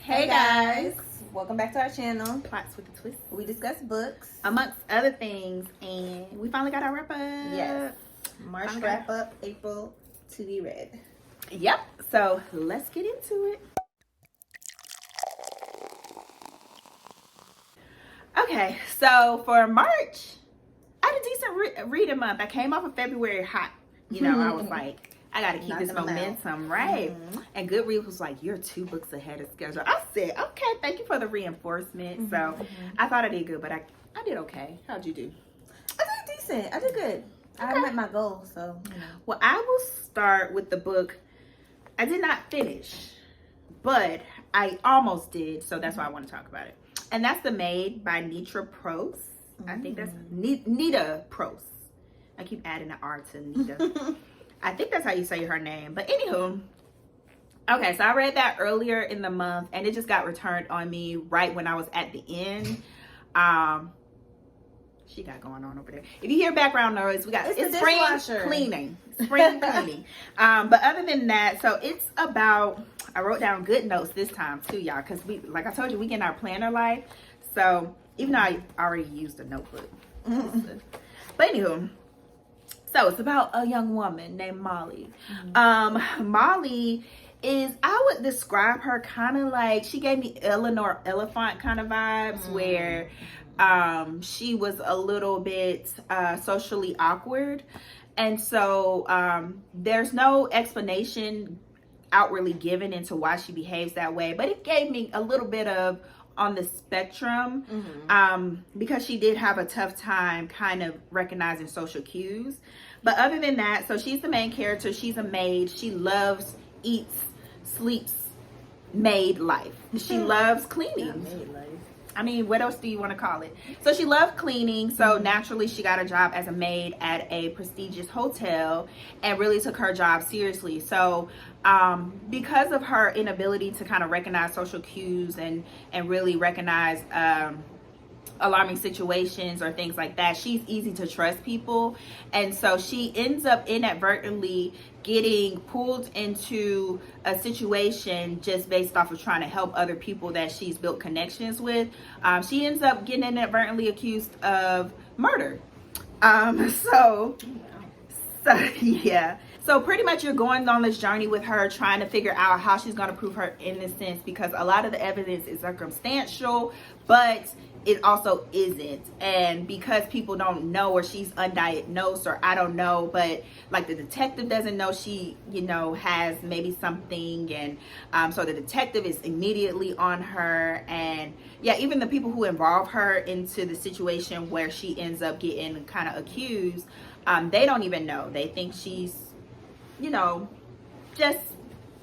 Hey guys, welcome back to our channel. Plots with a Twist. We discuss books, amongst other things, and we finally got our wrap up. Yes, March wrap up, April to be read. Yep. So let's get into it. Okay, so for March, I had a decent reading month. I came off of February hot. You know, I was like, I got to keep this momentum, right? Mm-hmm. And Goodreads was like, you're 2 books ahead of schedule. I said, okay, thank you for the reinforcement. So I thought I did good, but I did okay. How'd you do? I did decent. I did good. Okay. I met my goal, so. You know. Well, I will start with the book I did not finish, but I almost did, so that's why I want to talk about it. And that's The Maid by Nita Prose. I think that's Nita Prose. I keep adding an R to Nita. I think that's how you say her name. But anywho, okay, so I read that earlier in the month, and it just got returned on me right when I was at the end. She got going on over there. If you hear background noise, we got it's spring cleaning. Spring cleaning. But other than that, so it's about, I wrote down good notes this time too, y'all, because we, like I told you, we get in our planner life. So even though I already used a notebook. But anywho, so it's about a young woman named Molly. Molly is, I would describe her kind of like, she gave me Eleanor Elephant kind of vibes, where she was a little bit socially awkward. And so there's no explanation outwardly given into why she behaves that way, but it gave me a little bit of on the spectrum, because she did have a tough time kind of recognizing social cues. But other than that, so she's the main character. She's a maid. She loves, eats, sleeps maid life. She loves cleaning. Maid life. I mean, what else do you want to call it? So she loved cleaning. So naturally, she got a job as a maid at a prestigious hotel and really took her job seriously. So because of her inability to kind of recognize social cues and really recognize alarming situations or things like that, she's easy to trust people. And so she ends up inadvertently getting pulled into a situation just based off of trying to help other people that she's built connections with. She ends up getting inadvertently accused of murder. So yeah. So pretty much you're going on this journey with her, trying to figure out how she's going to prove her innocence, because a lot of the evidence is circumstantial, but it also isn't. And because people don't know, or she's undiagnosed, or I don't know, but like the detective doesn't know she, you know, has maybe something. And so the detective is immediately on her. And yeah, even the people who involve her into the situation where she ends up getting kind of accused, they don't even know. They think she's, you know, just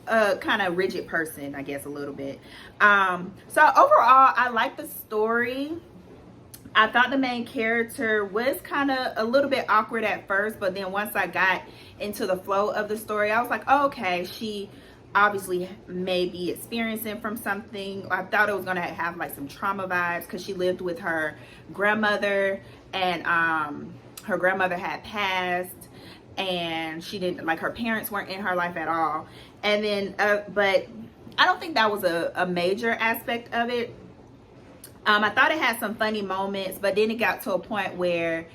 a kind of rigid person, I guess, a little bit. So overall, I like the story. I thought the main character was kind of a little bit awkward at first, but then once I got into the flow of the story, I was like, oh, okay, she obviously may be experiencing from something. I thought it was going to have like some trauma vibes, because she lived with her grandmother, and her grandmother had passed, and she didn't, like, her parents weren't in her life at all. And then but I don't think that was a major aspect of it. I thought it had some funny moments, but then it got to a point where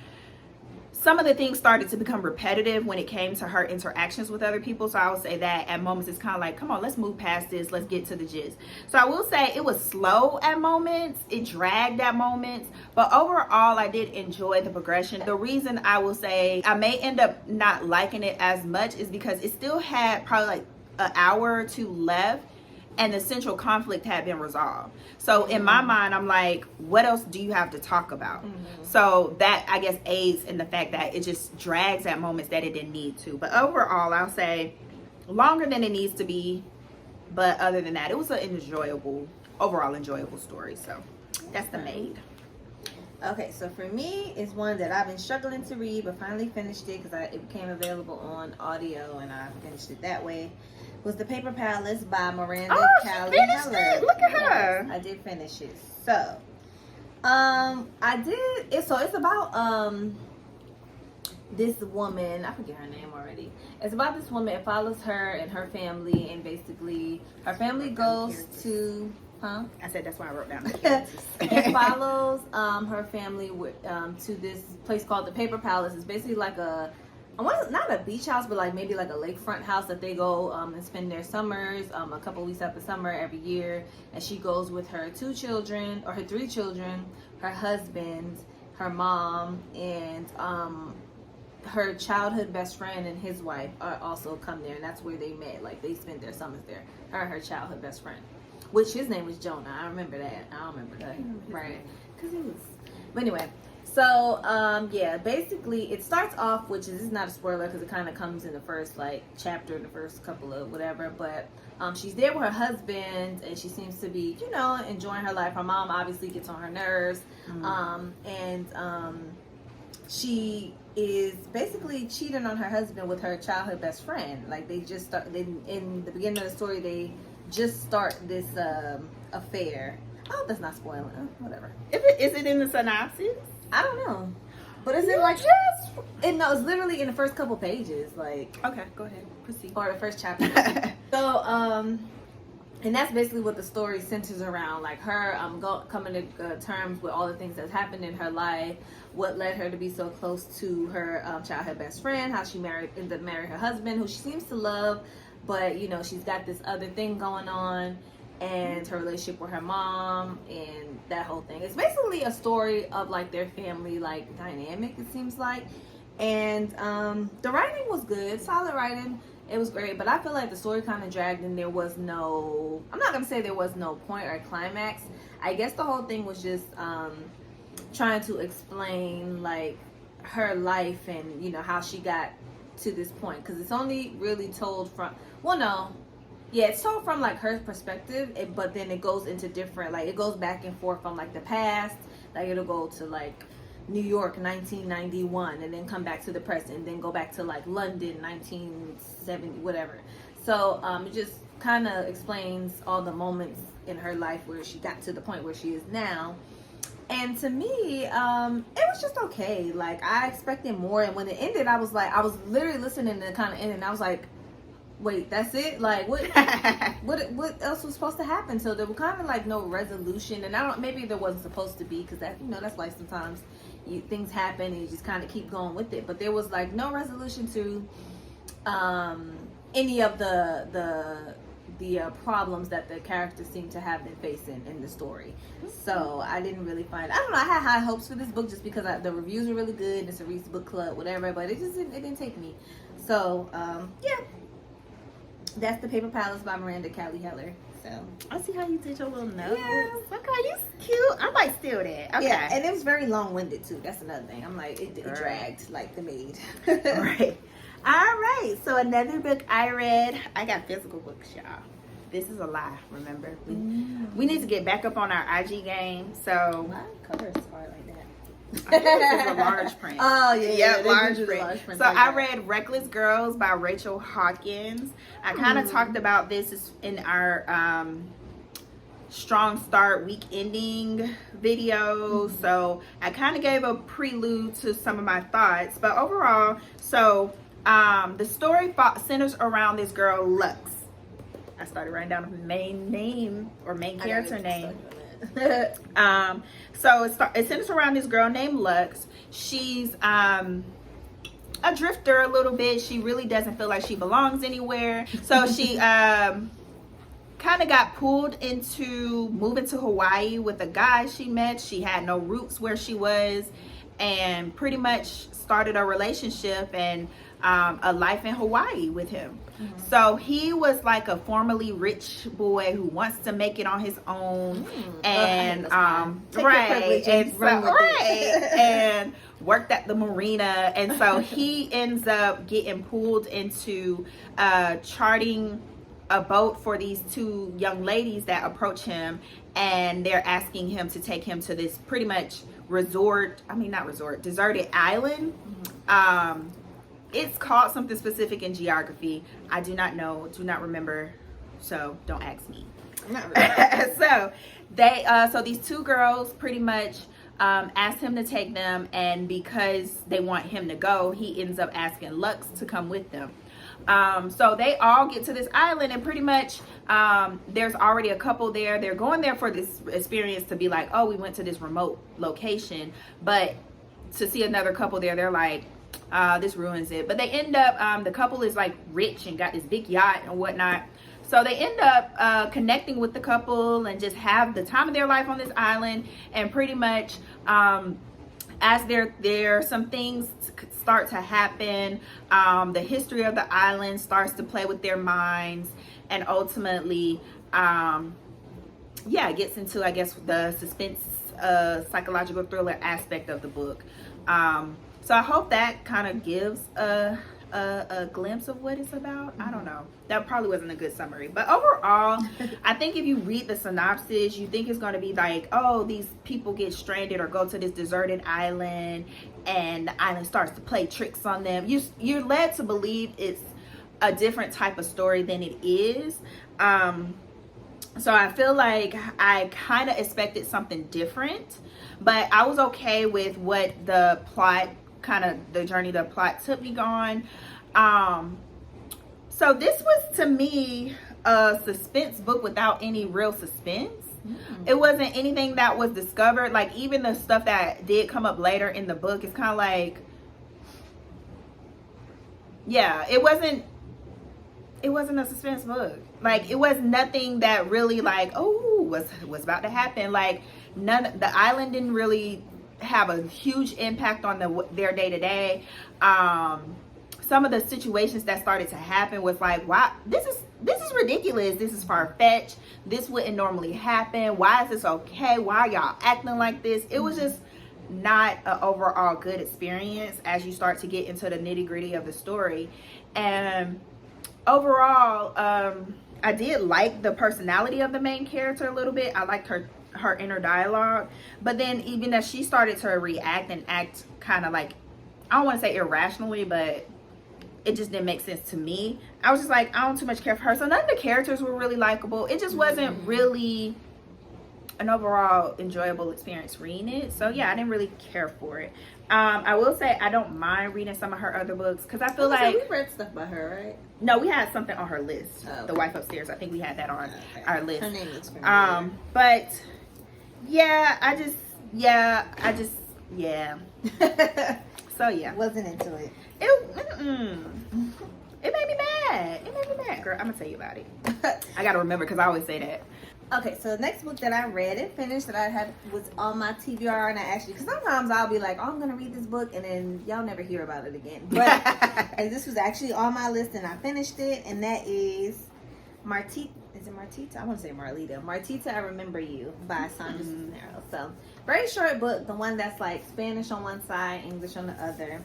some of the things started to become repetitive when it came to her interactions with other people. So I would say that at moments it's kind of like, come on, let's move past this, let's get to the gist. So I will say it was slow at moments, it dragged at moments, but overall I did enjoy the progression. The reason I will say I may end up not liking it as much is because it still had probably like an hour or 2 left, and the central conflict had been resolved. So in my mind, I'm like, what else do you have to talk about? So that, I guess, aids in the fact that it just drags at moments that it didn't need to. But overall, I'll say longer than it needs to be. But other than that, it was an overall enjoyable story. So that's The Maid. Okay, so for me, it's one that I've been struggling to read, but finally finished it because it became available on audio, and I finished it that way. Was The Paper Palace by Miranda, Cowley. Look at her. I did finish it. So, I did it. So it's about this woman. I forget her name already. It's about this woman. It follows her and her family, and basically her family goes to Huh? I said that's why I wrote down. It follows her family to this place called the Paper Palace. It's basically like not a beach house, but like maybe like a lakefront house that they go and spend their summers, a couple weeks after summer every year. And she goes with her 3 children, her husband, her mom, and her childhood best friend and his wife are also come there, and that's where they met. Like they spent their summers there. Her and her childhood best friend, which his name was Jonah. I remember that. I don't remember that. Right? Because he was. But anyway, so yeah, basically it starts off, which is not a spoiler because it kind of comes in the first like chapter, the first couple of whatever. But she's there with her husband, and she seems to be, enjoying her life. Her mom obviously gets on her nerves, and she is basically cheating on her husband with her childhood best friend. Like they just start in the beginning of the story. They just start this affair. I hope that's not spoiling. Whatever. Is it in the synopsis? I don't know, but it's in like it's literally in the first couple pages. Like okay, go ahead, proceed. Or the first chapter. So and that's basically what the story centers around, like her coming to terms with all the things that's happened in her life, what led her to be so close to her childhood best friend, how she ended up marrying her husband, who she seems to love, but she's got this other thing going on, and her relationship with her mom and that whole thing. It's basically a story of like their family like dynamic, it seems like. And the writing was good, solid writing. It was great, but I feel like the story kind of dragged, and there was no, I'm not gonna say there was no point or climax. I guess the whole thing was just trying to explain like her life and how she got to this point, because it's only really told from, it's told from like her perspective, but then it goes into different, like it goes back and forth from like the past, like it'll go to like New York 1991 and then come back to the present and then go back to like London 1970 whatever. So it just kind of explains all the moments in her life where she got to the point where she is now. And to me it was just okay. Like I expected more, and when it ended I was literally listening to kind of end, and I was like, wait, that's it? Like what what else was supposed to happen? So there was kind of like no resolution, and maybe there wasn't supposed to be, because that that's life. Sometimes things happen and you just kind of keep going with it, but there was like no resolution to any of the problems that the characters seem to have been facing in the story. So I didn't really find, I don't know, I had high hopes for this book just because the reviews were really good and it's a Reese book club, whatever, but it didn't take me. So yeah, that's The Paper Palace by Miranda Cowley Heller. So I see how you did your little notes. Yeah. Okay, you cute. I might steal that. Okay. Yeah, and it was very long-winded too. That's another thing. I'm like, it dragged like the Maid. Right. All right. So another book I read. I got physical books, y'all. This is a lie. Remember, we need to get back up on our IG game. So my covers are like that. I think this is a large print. Oh yeah, large print. So like I read Reckless Girls by Rachel Hawkins. I kind of talked about this in our strong start week ending video. So I kind of gave a prelude to some of my thoughts, but overall, so the story centers around this girl Lux. I started writing down the main name or main character name. So it centers around this girl named Lux. She's a drifter a little bit. She really doesn't feel like she belongs anywhere. So she kind of got pulled into moving to Hawaii with a guy she met. She had no roots where she was, and pretty much started a relationship and a life in Hawaii with him. So he was like a formerly rich boy who wants to make it on his own, and and worked at the marina, and so he ends up getting pulled into charting a boat for these 2 young ladies that approach him, and they're asking him to take him to this pretty much deserted island. It's called something specific in geography. I do not know, do not remember, so don't ask me. Not really. So these 2 girls pretty much asked him to take them, and because they want him to go, he ends up asking Lux to come with them. So they all get to this island, and pretty much there's already a couple there. They're going there for this experience to be like, oh, we went to this remote location, but to see another couple there, they're like, this ruins it. But they end up, the couple is like rich and got this big yacht and whatnot. So they end up connecting with the couple and just have the time of their life on this island. And pretty much as they're there, some things start to happen. The history of the island starts to play with their minds, and ultimately, it gets into, I guess, the suspense, psychological thriller aspect of the book. So I hope that kind of gives a glimpse of what it's about. I don't know. That probably wasn't a good summary. But overall, I think if you read the synopsis, you think it's going to be like, oh, these people get stranded or go to this deserted island, and the island starts to play tricks on them. You're led to believe it's a different type of story than it is. So I feel like I kind of expected something different, but I was okay with what the plot, kind of the journey the plot took me on. So this was, to me, a suspense book without any real suspense. It wasn't anything that was discovered. Like, even the stuff that did come up later in the book, it's kind of like, it wasn't a suspense book. Like, it was nothing that really, like, oh, was about to happen. Like, the island didn't really have a huge impact on their day-to-day. Some of the situations that started to happen was like, wow, this is ridiculous. This is far-fetched. This wouldn't normally happen. Why is this okay? Why are y'all acting like this? It was just not an overall good experience as you start to get into the nitty-gritty of the story. And overall, I did like the personality of the main character a little bit. I liked her inner dialogue, but then even as she started to react and act kind of like, I don't want to say irrationally, but it just didn't make sense to me. I was just like, I don't too much care for her. So none of the characters were really likable. It just wasn't really an overall enjoyable experience reading it. So yeah, I didn't really care for it. I will say I don't mind reading some of her other books because I feel like we read stuff by her, right? No, we had something on her list. Oh, okay. The Wife Upstairs. I think we had that on our list. Her name looks familiar. But I just So yeah, wasn't into it. It made me mad. Girl, I'm gonna tell you about it. I gotta remember because I always say that. Okay, so the next book that I read and finished that I had was on my TBR, and I actually, because sometimes I'll be like, oh, I'm gonna read this book, and then y'all never hear about it again. But and this was actually on my list, and I finished it, and that is Martita. Is it Martita? I want to say Marlita. Martita, I Remember You by Sandra Cisneros. So very short book, the one that's like Spanish on one side, English on the other.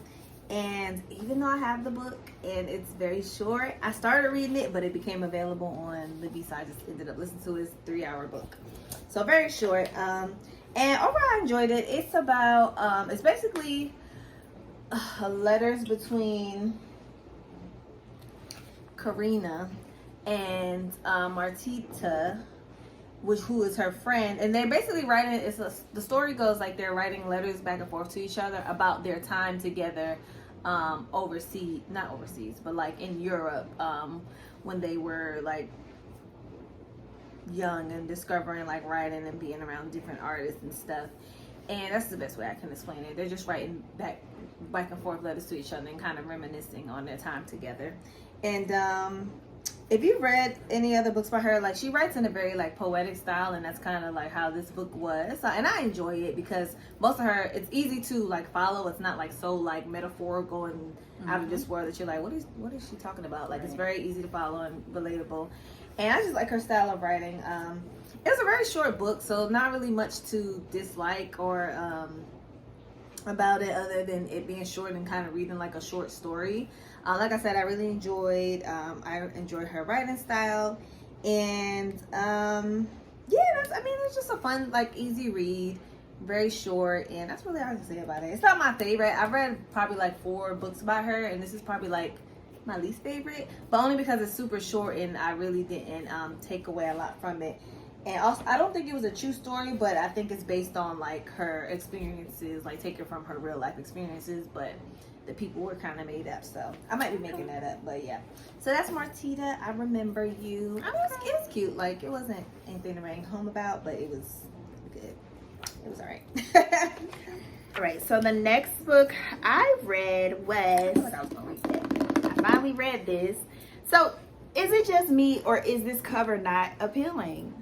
And even though I have the book and it's very short, I started reading it, but it became available on Libby, so I just ended up listening to his 3-hour book. So very short. And overall I enjoyed it. It's about, it's basically letters between Karina and Martita, who is her friend, and they're basically writing. The story goes like they're writing letters back and forth to each other about their time together, not overseas, but like in Europe, when they were like young and discovering like writing and being around different artists and stuff. And that's the best way I can explain it. They're just writing back and forth letters to each other and kind of reminiscing on their time together. And if you've read any other books by her, like she writes in a very like poetic style, and that's kind of like how this book was. So, and I enjoy it because most of her, it's easy to like follow. It's not like so like metaphorical and out of this world that you're like, what is she talking about? Like it's very easy to follow and relatable. And I just like her style of writing. It was a very short book, so not really much to dislike or about it other than it being short and kind of reading like a short story. Like I said, I really enjoyed her writing style, and it's just a fun, like easy read, very short, and that's really all I can say about it. It's not my favorite. I've read probably like 4 books by her, and this is probably like my least favorite, but only because it's super short and I really didn't take away a lot from it. And also, I don't think it was a true story, but I think it's based on like her experiences, like taken from her real life experiences. But the people were kind of made up, so I might be making that up. But yeah, so that's Martita. I Remember You. I mean, it was cute. Like, it wasn't anything to write home about, but it was good. It was alright. All right, so the next book I read was, I finally read this. So is it just me, or is this cover not appealing?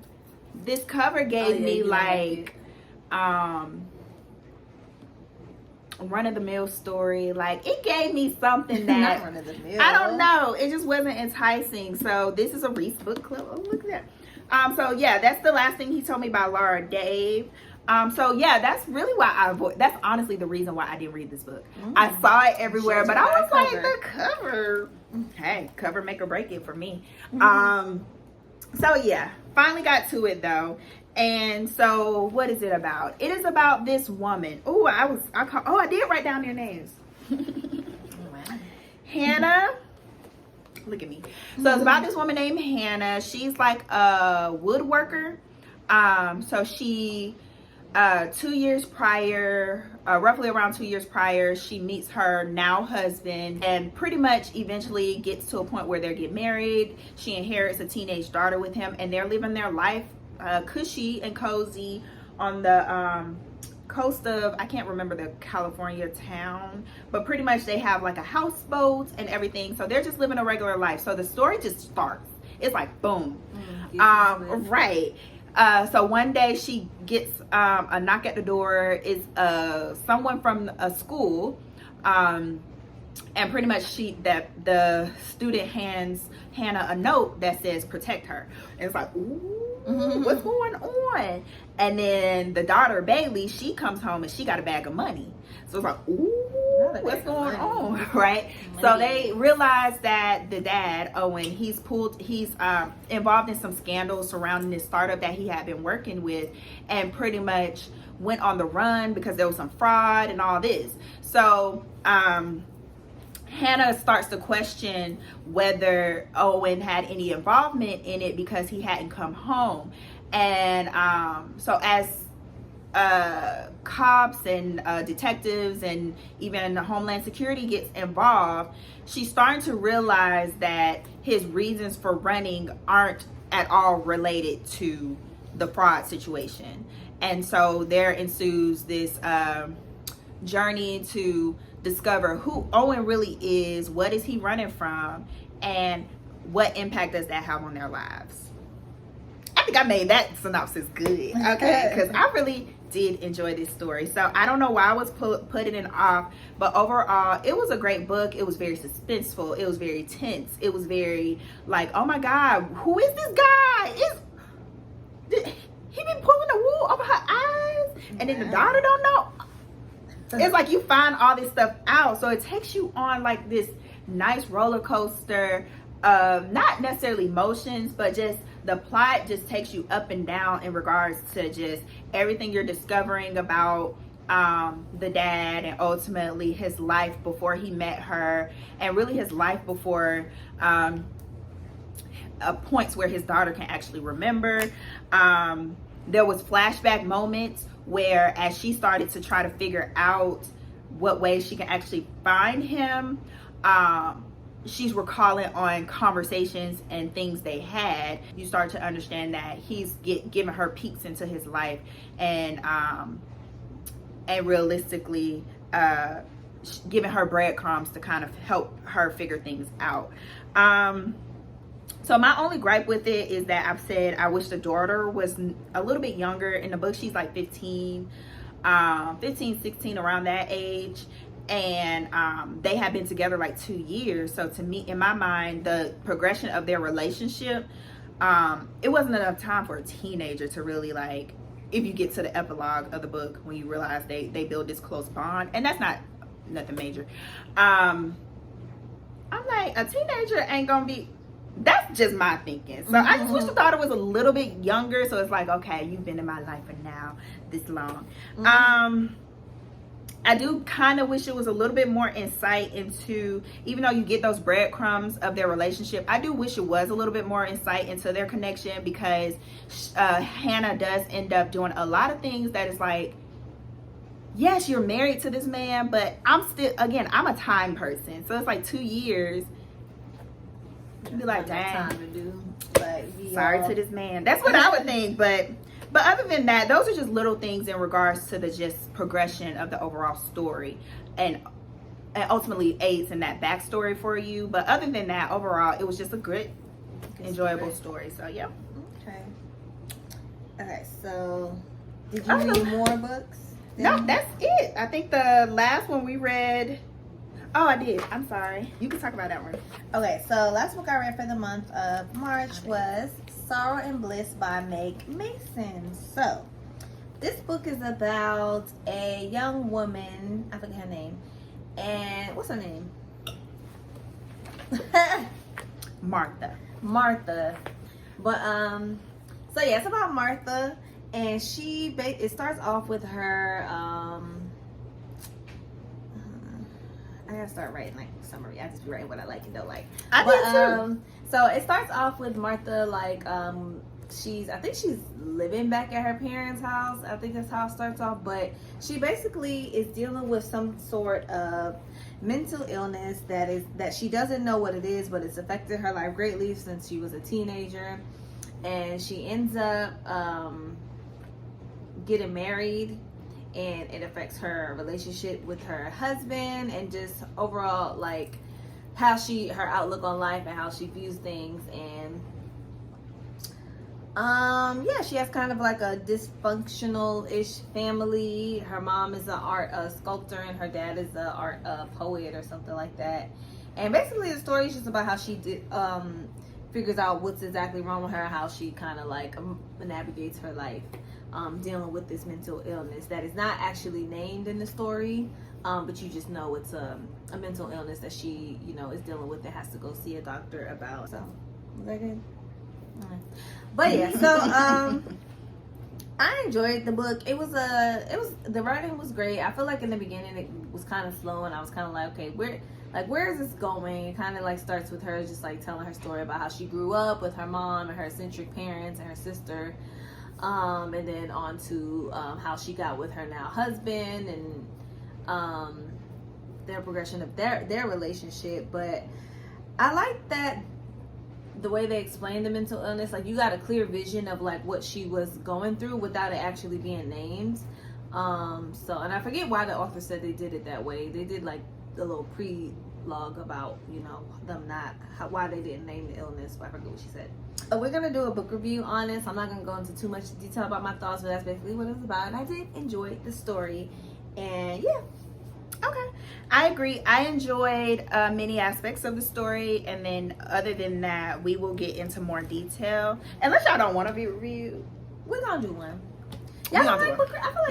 This cover gave me like run-of-the-mill story. Like, it gave me something that not run-of-the-mill. I don't know, it just wasn't enticing. So this is a Reese book club. Oh, look at that. So yeah, that's The Last Thing He Told Me by Laura Dave. So yeah, that's really why I avoid. That's honestly the reason why I didn't read this book. I saw it everywhere, but I was like, the cover. Hey, cover make or break it for me. So yeah, finally got to it though. And so what is it about? It is about this woman. Oh, I did write down their names. Hannah. Look at me. So it's about this woman named Hannah. She's like a woodworker. So she 2 years prior, roughly around 2 years prior, she meets her now husband and pretty much eventually gets to a point where they get married. She inherits a teenage daughter with him, and they're living their life cushy and cozy on the coast of, I can't remember the California town, but pretty much they have like a houseboat and everything. So they're just living a regular life. So the story just starts. It's like boom. Right. So one day she gets a knock at the door. It's someone from a school, and pretty much the student hands Hannah a note that says protect her. And it's like, ooh, what's going on? And then the daughter Bailey, she comes home and she got a bag of money. So it's like, ooh, what's going on, right? So they realize that the dad, Owen, he's involved in some scandals surrounding this startup that he had been working with, and pretty much went on the run because there was some fraud and all this. So Hannah starts to question whether Owen had any involvement in it because he hadn't come home. And so as cops and detectives and even Homeland Security gets involved, she's starting to realize that his reasons for running aren't at all related to the fraud situation. And so there ensues this journey to discover who Owen really is, what is he running from, and what impact does that have on their lives. I think I made that synopsis good, okay? Because I really did enjoy this story. So I don't know why I was putting it off, but overall, it was a great book. It was very suspenseful. It was very tense. It was very like, oh my God, who is this guy? He been pulling the wool over her eyes, and then the daughter don't know. It's like you find all this stuff out, so it takes you on like this nice roller coaster of not necessarily emotions, but just the plot just takes you up and down in regards to just everything you're discovering about the dad, and ultimately his life before he met her, and really his life before points where his daughter can actually remember. There was flashback moments where as she started to try to figure out what ways she can actually find him, she's recalling on conversations and things they had. You start to understand that he's giving her peeks into his life, and realistically giving her breadcrumbs to kind of help her figure things out. So my only gripe with it is that I've said I wish the daughter was a little bit younger. In the book, she's like 15, 16, around that age. And they had been together like 2 years. So to me, in my mind, the progression of their relationship, it wasn't enough time for a teenager to really like, if you get to the epilogue of the book, when you realize they build this close bond. And that's not nothing major. I'm like, a teenager ain't gonna be... That's just my thinking. So I just wish the daughter was a little bit younger. So it's like, okay, you've been in my life for now this long. I do kind of wish it was a little bit more insight into, even though you get those breadcrumbs of their relationship, I do wish it was a little bit more insight into their connection, because Hannah does end up doing a lot of things that is like, yes, you're married to this man, but I'm still, again, I'm a time person. So it's like 2 years. You'd be like, dang, time to do. But sorry to this man. That's what I would think, but other than that, those are just little things in regards to the just progression of the overall story, and ultimately aids in that backstory for you. But other than that, overall, it was just a good, enjoyable story. So yeah. Okay, so did you read more books? No, that's it. I think the last one we read. Oh, I did. I'm sorry. You can talk about that one. Okay, so last book I read for the month of March was Sorrow and Bliss by Meg Mason. So, this book is about a young woman, I forget her name, and what's her name? Martha. But so yeah, it's about Martha, and it starts off with her I gotta start writing like summary. I just be writing what I like and don't like. I did too. So it starts off with Martha like I think she's living back at her parents' house. I think that's how it starts off. But she basically is dealing with some sort of mental illness that she doesn't know what it is, but it's affected her life greatly since she was a teenager. And she ends up getting married, and it affects her relationship with her husband, and just overall like how her outlook on life and how she views things. And yeah, she has kind of like a dysfunctional-ish family. Her mom is a sculptor, and her dad is a poet or something like that. And basically the story is just about how she figures out what's exactly wrong with her, how she kind of like navigates her life dealing with this mental illness that is not actually named in the story, but you just know it's a mental illness that she, is dealing with and has to go see a doctor about. So, was that good? But yeah, so I enjoyed the book. The writing was great. I feel like in the beginning it was kind of slow, and I was kind of like, okay, where is this going? It kind of like starts with her just like telling her story about how she grew up with her mom and her eccentric parents and her sister. And then on to how she got with her now husband, and their progression of their relationship. But I like that the way they explain the mental illness, like you got a clear vision of like what she was going through without it actually being named. So, and I forget why the author said they did it that way. They did like a little pre-log about them why they didn't name the illness, but I forget what she said. We're gonna do a book review on this. I'm not gonna go into too much detail about my thoughts, but that's basically what it's about. And I did enjoy the story, and yeah. Okay, I agree. I enjoyed many aspects of the story, and then other than that, we will get into more detail. Unless y'all don't want to be reviewed, we're gonna do one. We're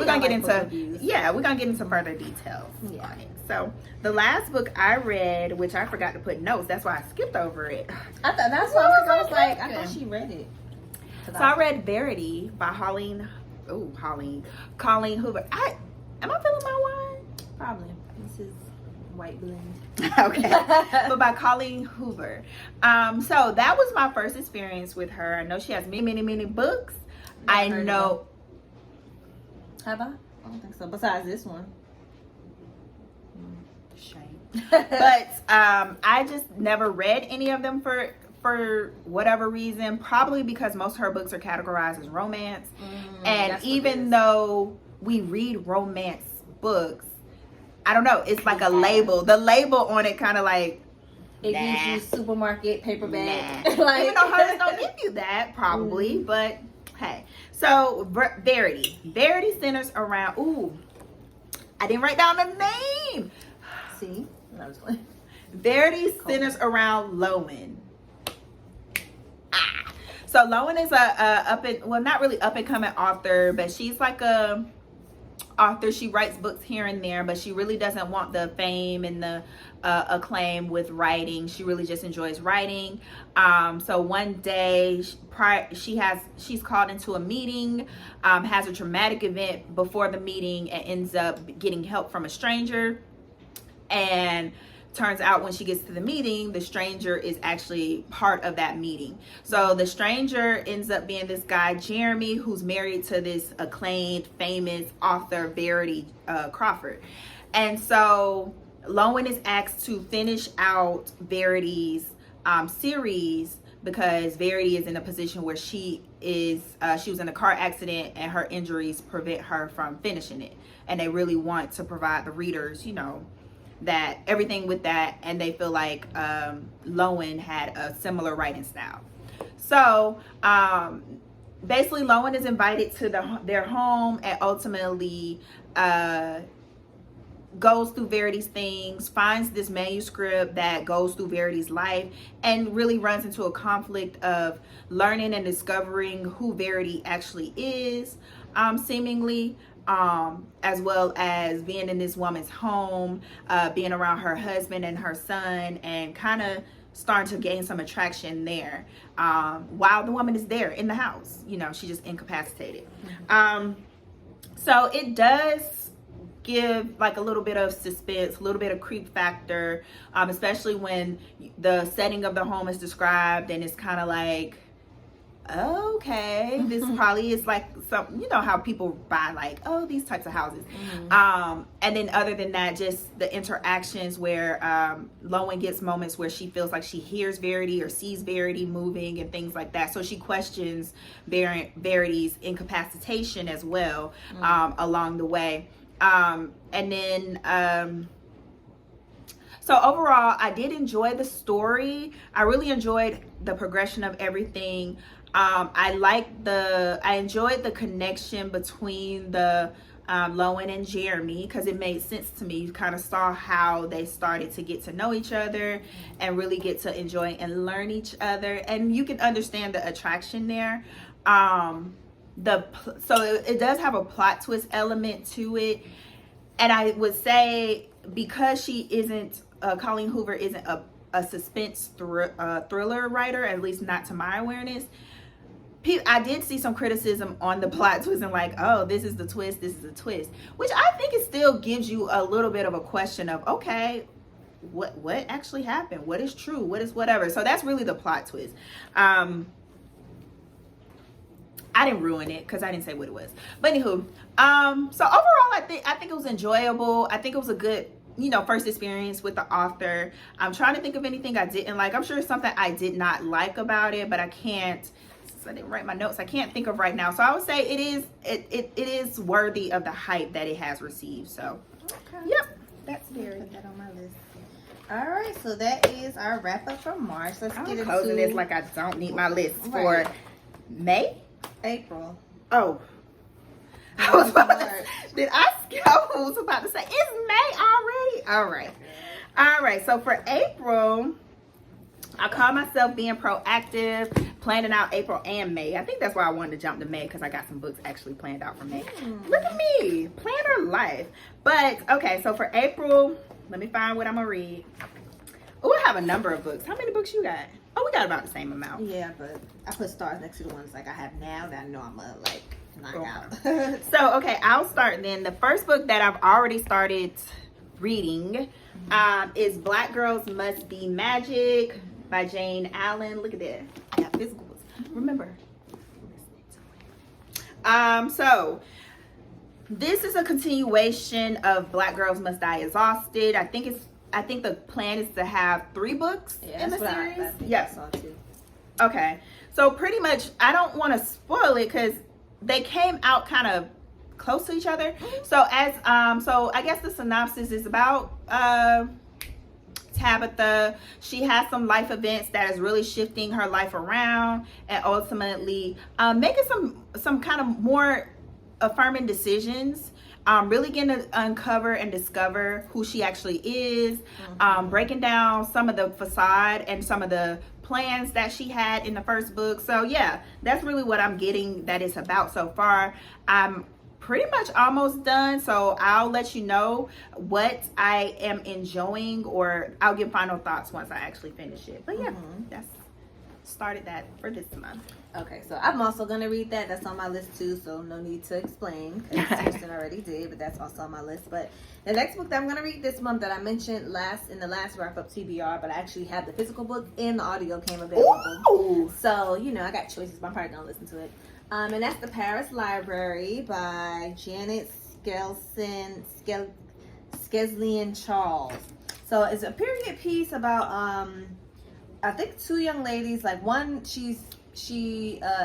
gonna get into further details on it. So the last book I read, which I forgot to put notes, that's why I skipped over it. I thought that's why I was like, I thought she read it. So I read Verity by Colleen Hoover. Am I feeling my wine? Probably. This is white blend. Okay. But by Colleen Hoover. So that was my first experience with her. I know she has many books. I know. Have I? I don't think so. Besides this one. Shame. But I just never read any of them for whatever reason. Probably because most of her books are categorized as romance. And even though we read romance books, I don't know, it's like a label. The label on it kind of like it gives you supermarket paperback. Like, even though hers don't give you that, probably, but hey. So Verity centers around. Ooh, I didn't write down the name. See, I was like, Verity centers around Lowen. So Lowen is a not really up and coming author, but she's like a author. She writes books here and there, but she really doesn't want the fame and the acclaim with writing. She really just enjoys writing. So one day she's called into a meeting, has a traumatic event before the meeting, and ends up getting help from a stranger. And turns out when she gets to the meeting, the stranger is actually part of that meeting. So the stranger ends up being this guy, Jeremy, who's married to this acclaimed, famous author, Verity Crawford. And so Lowen is asked to finish out Verity's series, because Verity is in a position where she was in a car accident and her injuries prevent her from finishing it. And they really want to provide the readers, that everything with that, and they feel like Lowen had a similar writing style. So basically Lowen is invited to their home, and ultimately goes through Verity's things, finds this manuscript that goes through Verity's life, and really runs into a conflict of learning and discovering who Verity actually is, seemingly, as well as being in this woman's home, being around her husband and her son, and kind of starting to gain some attraction there, while the woman is there in the house. She's just incapacitated. So it does give like a little bit of suspense, a little bit of creep factor, especially when the setting of the home is described, and it's kind of like, okay, this probably is like some, how people buy like, these types of houses. And then other than that, just the interactions where Lowen gets moments where she feels like she hears Verity or sees Verity moving and things like that. So she questions Verity's incapacitation as well, along the way. And then so overall, I did enjoy the story. I really enjoyed the progression of everything. I enjoyed the connection between the Lowen and Jeremy, because it made sense to me. You kind of saw how they started to get to know each other and really get to enjoy and learn each other, and you can understand the attraction there. So it does have a plot twist element to it, and I would say because she isn't Colleen Hoover isn't a suspense thriller writer, at least not to my awareness. I did see some criticism on the plot twist and like, this is the twist, which I think it still gives you a little bit of a question of, okay, what actually happened? What is true? What is whatever? So that's really the plot twist. I didn't ruin it because I didn't say what it was. But anywho, so overall, I think it was enjoyable. I think it was a good, first experience with the author. I'm trying to think of anything I didn't like. I'm sure it's something I did not like about it, but I can't, since I didn't write my notes, I can't think of right now. So I would say it is worthy of the hype that it has received. So, yep, that's very. Put that on my list. All right, so that is our wrap up for March. Let's get into closing this like I don't need my list for May. April. Oh. I was about to say, it's May already? All right. So for April, I call myself being proactive, planning out April and May. I think that's why I wanted to jump to May, because I got some books actually planned out for May. Look at me, planner life. But, okay, so for April, let me find what I'm going to read. Oh, I have a number of books. How many books you got? Oh, we got about the same amount. Yeah, but I put stars next to the ones like I have now that I know I'm going to knock out. So, okay, I'll start then. The first book that I've already started reading is Black Girls Must Be Magic by Jayne Allen. Look at that. I got physical books. Remember. So this is a continuation of Black Girls Must Die Exhausted. I think the plan is to have 3 books in the series. Yes. Okay. So pretty much, I don't want to spoil it because they came out kind of close to each other. So so I guess the synopsis is about Tabitha. She has some life events that is really shifting her life around, and ultimately making some kind of more affirming decisions, really getting to uncover and discover who she actually is, breaking down some of the facade and some of the plans that she had in the first book. So yeah, that's really what I'm getting that it's about so far. I'm pretty much almost done, so I'll let you know what I am enjoying, or I'll give final thoughts once I actually finish it. But yeah, that's started that for this month. Okay, so I'm also gonna read that. That's on my list too, so no need to explain because Kirsten already did, but that's also on my list. But the next book that I'm gonna read this month that I mentioned in the last wrap up TBR, but I actually have the physical book and the audio came available. Ooh. So I got choices, but I'm probably gonna listen to it. And that's The Paris Library by Janet Skeslien Charles. So it's a period piece about I think two young ladies. Like one, she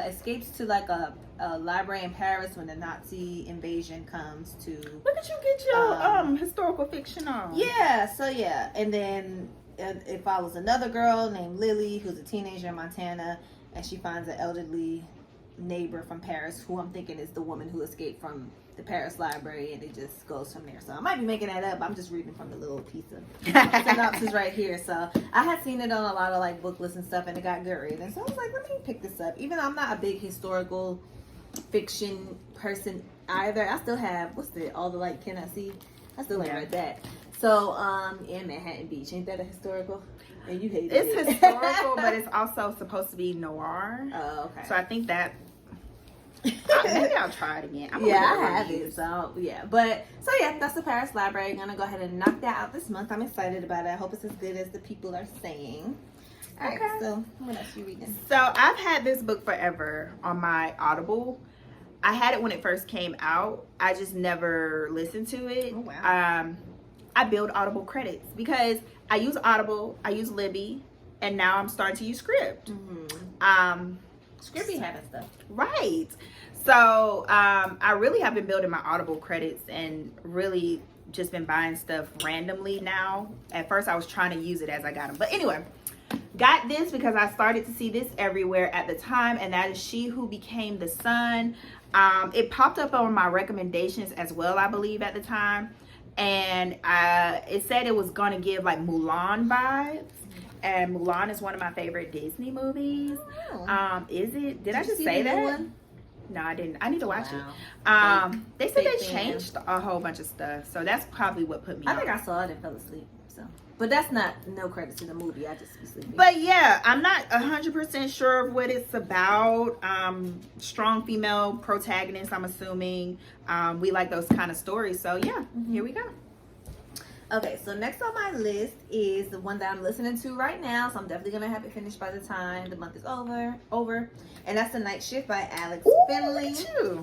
escapes to like a library in Paris when the Nazi invasion comes to. Look at you get your historical fiction on. Yeah, and then it follows another girl named Lily who's a teenager in Montana, and she finds an elderly neighbor from Paris who I'm thinking is the woman who escaped from the Paris Library, and it just goes from there. So I might be making that up. I'm just reading from the little piece of synopsis right here. So I had seen it on a lot of like book lists and stuff, and it got Goodreads, and so I was like, let me pick this up. Even though I'm not a big historical fiction person either, I still have all the like can I see? I still like read that. So in Manhattan Beach, ain't that a historical? And you hate it. It's historical, but it's also supposed to be noir. Oh, okay. So I think that maybe I'll try it again. I have it. So that's the Paris Library. I'm gonna go ahead and knock that out this month. I'm excited about it. I hope it's as good as the people are saying. All right. So what else are you reading? So I've had this book forever on my Audible. I had it when it first came out. I just never listened to it. Oh, wow. I build Audible credits because I use Audible, I use Libby, and now I'm starting to use Script. Script be having stuff. Right. So I really have been building my Audible credits and really just been buying stuff randomly now. At first I was trying to use it as I got them. But anyway, got this because I started to see this everywhere at the time, and that is She Who Became the Sun. It popped up on my recommendations as well, I believe, at the time. And it said it was gonna give like Mulan vibes, and Mulan is one of my favorite Disney movies. Oh. Is it? Did I just say that? One? No, I didn't. I need to watch Wow. it. They said they changed a whole bunch of stuff, so that's probably what put me. I think I saw it and fell asleep. So, but that's not no credit to the movie. I just be sleeping. But yeah, I'm not 100% sure of what it's about. Strong female protagonist, I'm assuming. We like those kind of stories. So yeah, Here we go. Okay, so next on my list is the one that I'm listening to right now. So I'm definitely going to have it finished by the time the month is over. And that's The Night Shift by Alex Finlay.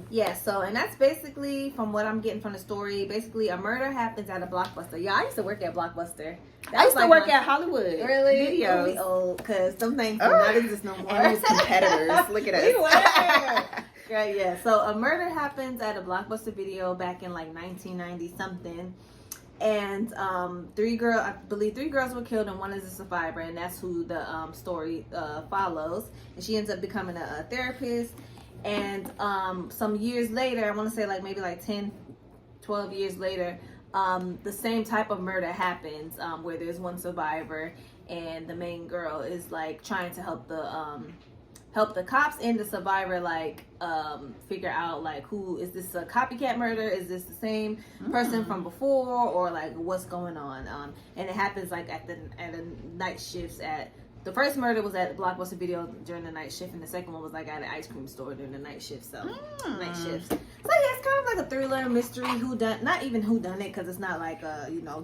Yeah, so, and that's basically, from what I'm getting from the story, basically a murder happens at a Blockbuster. Yeah, I used to work at Blockbuster. I used to work at Hollywood. Really? Videos. We old, because some things do not exist no more. And those competitors. Look at us. We were. Right, yeah. So a murder happens at a Blockbuster video back in like 1990 something. And I believe three girls were killed and one is a survivor, and that's who the story follows. And she ends up becoming a therapist. And some years later, I want to say like maybe like 10, 12 years later, the same type of murder happens where there's one survivor, and the main girl is like trying to help the cops and the survivor like figure out like who is this a copycat murder, is this the same person from before, or like what's going on. And it happens like at the night shifts. At the first murder was at the Blockbuster video during the night shift, and the second one was like at an ice cream store during the night shift. So night shifts. So yeah, it's kind of like a thriller mystery not even who done it, because it's not like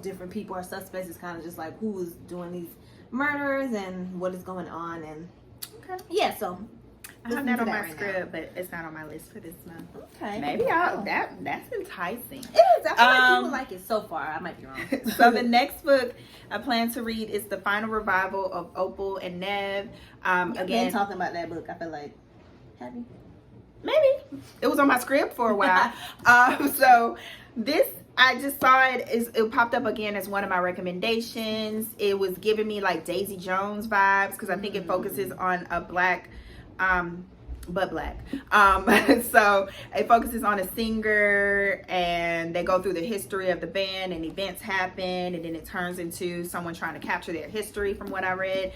different people are suspects. It's kind of just like who is doing these murders and what is going on. And yeah, so I have that on my script, but it's not on my list for this month. Okay. Maybe that's enticing. It is. I feel like people like it so far. I might be wrong. So the next book I plan to read is the final revival of Opal and Nev. Again, talking about that book, I feel like, have you? Maybe. It was on my script for a while. So this, I just saw it. It popped up again as one of my recommendations. It was giving me like Daisy Jones vibes, because I think it focuses on a black, but black. So it focuses on a singer, and they go through the history of the band, and events happen, and then it turns into someone trying to capture their history, from what I read.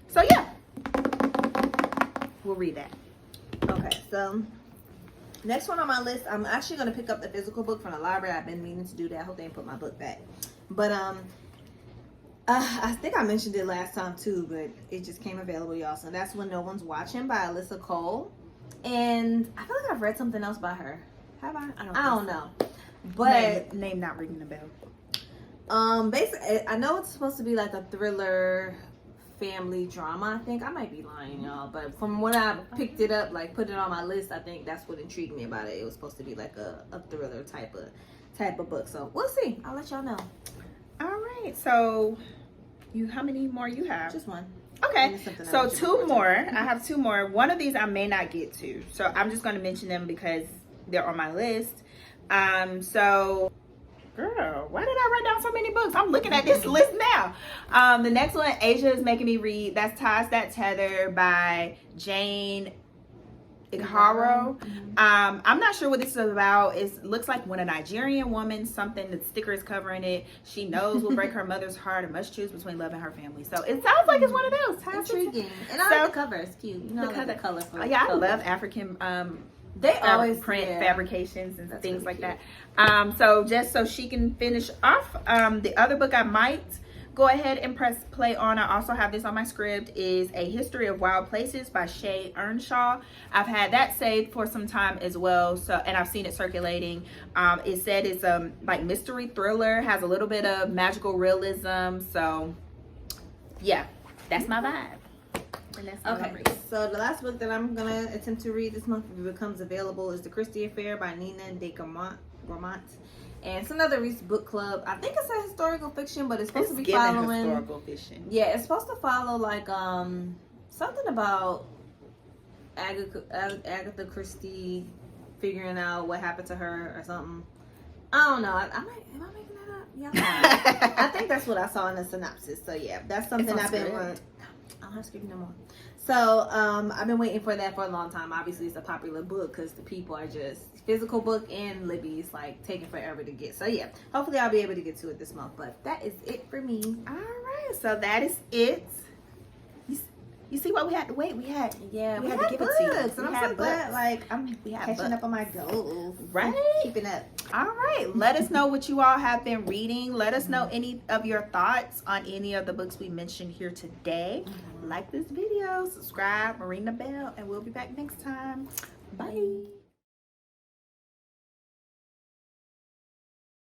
So yeah, we'll read that. Okay, so Next one on my list, I'm actually going to pick up the physical book from the library. I've been meaning to do that. I hope they didn't put my book back. But I think I mentioned it last time too, but it just came available, y'all. So that's When No One's Watching by Alyssa Cole. And I feel like I've read something else by her. Have I? I don't know. But name not ringing the bell. Basically, I know it's supposed to be like a thriller family drama. I think I might be lying, y'all, but from when I picked it up, like put it on my list, I think that's what intrigued me about it. It was supposed to be like a thriller type of book. So we'll see. I'll let y'all know. All right. So how many more you have? Just one. Okay. So two more. I have two more. One of these I may not get to, so I'm just going to mention them because they're on my list. So girl, why did I write down so many books? I'm looking at this list now. The next one, Asia is making me read. That's Ties That Tether by Jayne, Igharo. I'm not sure what this is about. It looks like when a Nigerian woman, something, the sticker is covering it, she knows will break her mother's heart and must choose between love and her family. So it sounds like it's one of those. Intriguing. And I like the cover. It's cute. You know, the colorful. Yeah, I love African they always print fabrications and That's things really like cute. that. So just so she can finish off, the other book I might go ahead and press play on, I also have this on my script, is A History of Wild Places by Shea Ernshaw. I've had that saved for some time as well, so, and I've seen it circulating. It said it's like mystery thriller, has a little bit of magical realism, so yeah, that's my vibe. Okay, so the last book that I'm gonna attempt to read this month, if it becomes available, is The Christie Affair by Nita de Gramont. And it's another recent book club. I think it's a historical fiction, but it's supposed to be following historical fiction. Yeah, it's supposed to follow like something about Agatha Christie figuring out what happened to her or something. I don't know. Am I making that up? Yeah. I think that's what I saw in the synopsis. So yeah, that's something I've been. I don't have to speak no more. So I've been waiting for that for a long time. Obviously, it's a popular book because the people are just physical book and Libby's like taking forever to get. So yeah, hopefully I'll be able to get to it this month. But that is it for me. All right, so that is it. You see what we had to wait? We had to give books, it to you. And I'm so glad, like I'm catching up on my goals. Right, keeping up. All right, let us know what you all have been reading. Let us know any of your thoughts on any of the books we mentioned here today. Like this video, subscribe, ring the bell, and we'll be back next time. Bye.